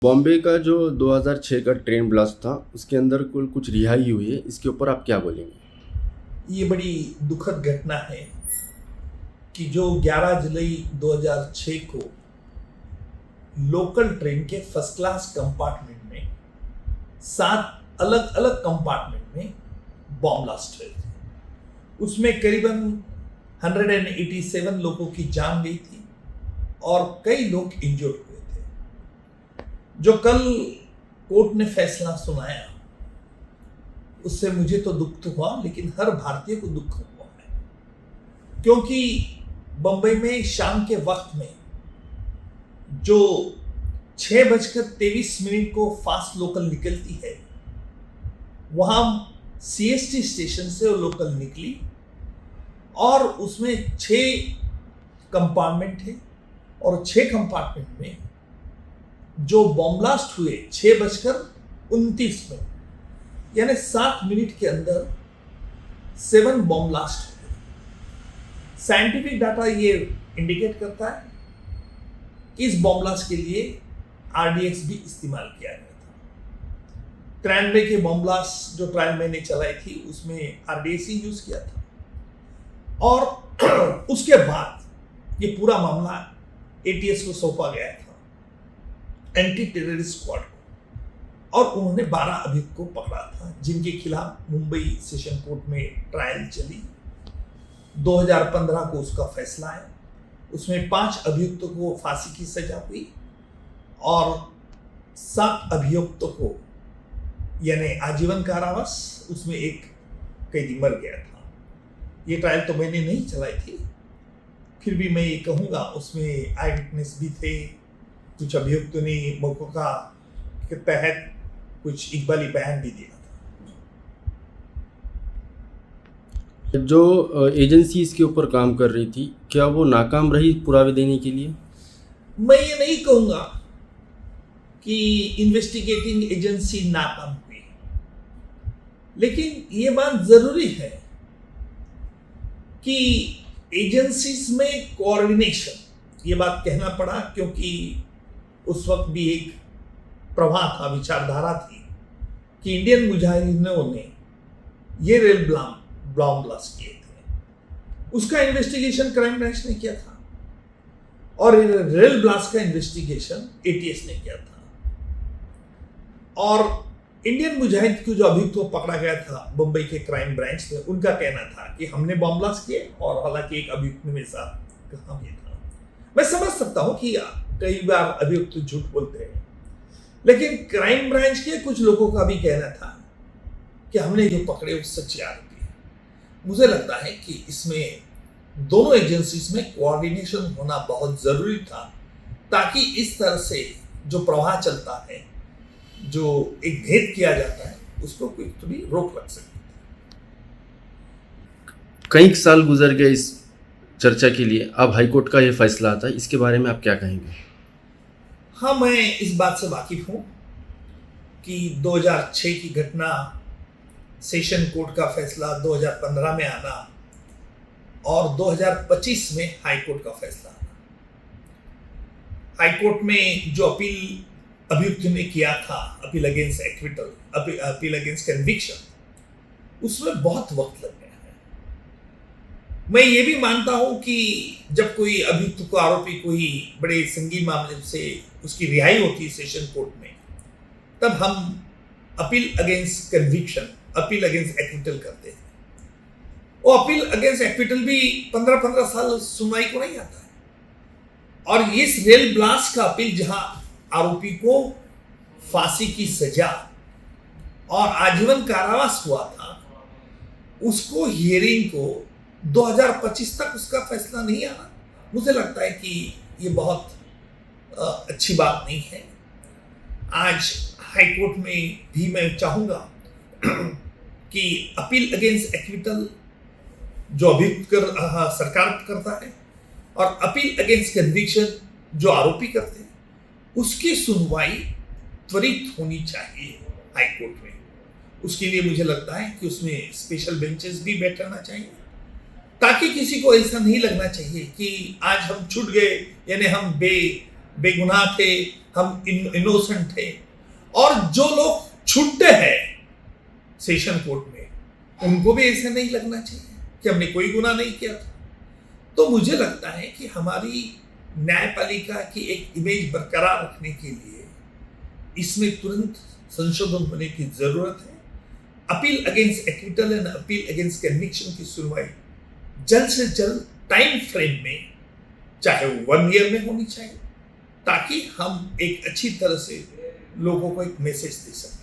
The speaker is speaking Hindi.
बॉम्बे का जो 2006 का ट्रेन ब्लास्ट था, उसके अंदर कुल कुछ रिहाई हुई है। इसके ऊपर आप क्या बोलेंगे? ये बड़ी दुखद घटना है कि जो 11 जुलाई 2006 को लोकल ट्रेन के फर्स्ट क्लास कंपार्टमेंट में 7 अलग अलग कंपार्टमेंट में बॉम्ब ब्लास्ट हुए थे। उसमें करीबन 187 लोगों की जान गई थी और कई लोग इंजर्ड हुए थे। जो कल कोर्ट ने फैसला सुनाया उससे मुझे तो दुख तो हुआ, लेकिन हर भारतीय को दुख हुआ है, क्योंकि बंबई में शाम के वक्त में जो 6:23 को फास्ट लोकल निकलती है, वहां सीएसटी स्टेशन से वो लोकल निकली और उसमें 6 कंपार्टमेंट थे और 6 कंपार्टमेंट में जो बॉम्ब ब्लास्ट हुए 6:29 में, यानी 7 मिनट के अंदर 7 बॉम्ब ब्लास्ट हुए। साइंटिफिक डाटा ये इंडिकेट करता है कि इस बॉम्ब ब्लास्ट के लिए आरडीएक्स भी इस्तेमाल किया गया था। 93 के बॉम्ब ब्लास्ट जो ट्रायल मैंने चलाई थी उसमें आरडीएक्स ही यूज किया था और उसके बाद ये पूरा मामला एटीएस को सौंपा गया था, एंटी टेररिस्ट स्क्वाड को, और उन्होंने 12 अभियुक्त को पकड़ा था जिनके खिलाफ मुंबई सेशन कोर्ट में ट्रायल चली। 2015 को उसका फैसला आया। उसमें 5 अभियुक्तों को फांसी की सजा हुई और 7 अभियुक्तों को यानी आजीवन कारावास, उसमें एक कैदी मर गया था। ये ट्रायल तो मैंने नहीं चलाई थी, फिर भी मैं ये कहूँगा उसमें आई विटनेस भी थे। कुछ अभियुक्तों ने मौका के तहत कुछ इकबाली बयान भी दिया था। जो एजेंसी इसके ऊपर काम कर रही थी, क्या वो नाकाम रही पुरावे देने के लिए? मैं ये नहीं कहूँगा कि इन्वेस्टिगेटिंग एजेंसी नाकाम हुई, लेकिन ये बात जरूरी है कि एजेंसीज में कोऑर्डिनेशन, ये बात कहना पड़ा क्योंकि उस वक्त भी एक प्रवाह था, विचारधारा थी कि इंडियन मुजाहिदीनों ने ये रेल बॉम्ब ब्लास्ट किए थे। उसका इन्वेस्टिगेशन क्राइम ब्रांच ने किया था और रेल ब्लास्ट का इन्वेस्टिगेशन एटीएस ने किया था। और इंडियन मुजाहिद को जो अभियुक्त को पकड़ा गया था मुंबई के क्राइम ब्रांच में, उनका कहना था कि हमने बॉम्ब ब्लास्ट किए, और हालांकि एक अभियुक्त ने मेरे साथ कहा भी था। मैं समझ सकता हूं कि कई बार अभियुक्त झूठ बोलते हैं, लेकिन क्राइम ब्रांच के कुछ लोगों का भी कहना था कि हमने जो पकड़े वो सच्चे आरोपी हैं। मुझे लगता है कि इसमें दोनों एजेंसीज में कोऑर्डिनेशन होना बहुत जरूरी था, ताकि इस तरह से जो प्रवाह चलता है, जो एक भेद किया जाता है, उसको कोई थोड़ी रोक लग सकती है। कई साल गुजर गए इस चर्चा के लिए, अब हाईकोर्ट का ये फैसला आता है, इसके बारे में आप क्या कहेंगे? हाँ, मैं इस बात से वाकिफ हूँ कि 2006 की घटना, सेशन कोर्ट का फैसला 2015 में आना और 2025 में हाई कोर्ट का फैसला आना। हाई कोर्ट में जो अपील अभियुक्त ने किया था, appeal against acquittal, appeal against conviction, उसमें बहुत वक्त लग गया है। मैं ये भी मानता हूं कि जब कोई अभियुक्त को, आरोपी को ही बड़े संगीन मामले से उसकी रिहाई होती है सेशन कोर्ट में, तब हम appeal against conviction, appeal against acquittal करते हैं। वो अपील अगेंस्ट एक्विटल भी 15-15 साल सुनवाई को नहीं आता है। और इस रेल ब्लास्ट का अपील, जहां आरोपी को फांसी की सजा और आजीवन कारावास हुआ था, उसको हियरिंग को 2025 तक उसका फैसला नहीं आना, मुझे लगता है कि ये बहुत अच्छी बात नहीं है। आज हाई कोर्ट में भी मैं चाहूंगा कि अपील अगेंस्ट एक्विटल जो अभियुक्त सरकार करता है और अपील अगेंस्ट कन्विक्शन जो आरोपी करते हैं, उसकी सुनवाई त्वरित होनी चाहिए हाई कोर्ट में। उसके लिए मुझे लगता है कि उसमें स्पेशल बेंचेस भी बैठाना चाहिए, ताकि किसी को ऐसा नहीं लगना चाहिए कि आज हम छूट गए, यानी हम बेगुनाह थे, हम इनोसेंट थे, और जो लोग छूटते हैं सेशन कोर्ट में उनको भी ऐसा नहीं लगना चाहिए कि हमने कोई गुनाह नहीं किया था। तो मुझे लगता है कि हमारी न्यायपालिका की एक इमेज बरकरार रखने के लिए इसमें तुरंत संशोधन होने की जरूरत है। Appeal against acquittal and appeal against conviction की सुनवाई जल्द से जल्द टाइम फ्रेम में, चाहे वो 1 ईयर में होनी चाहिए, ताकि हम एक अच्छी तरह से लोगों को एक मैसेज दे सकें।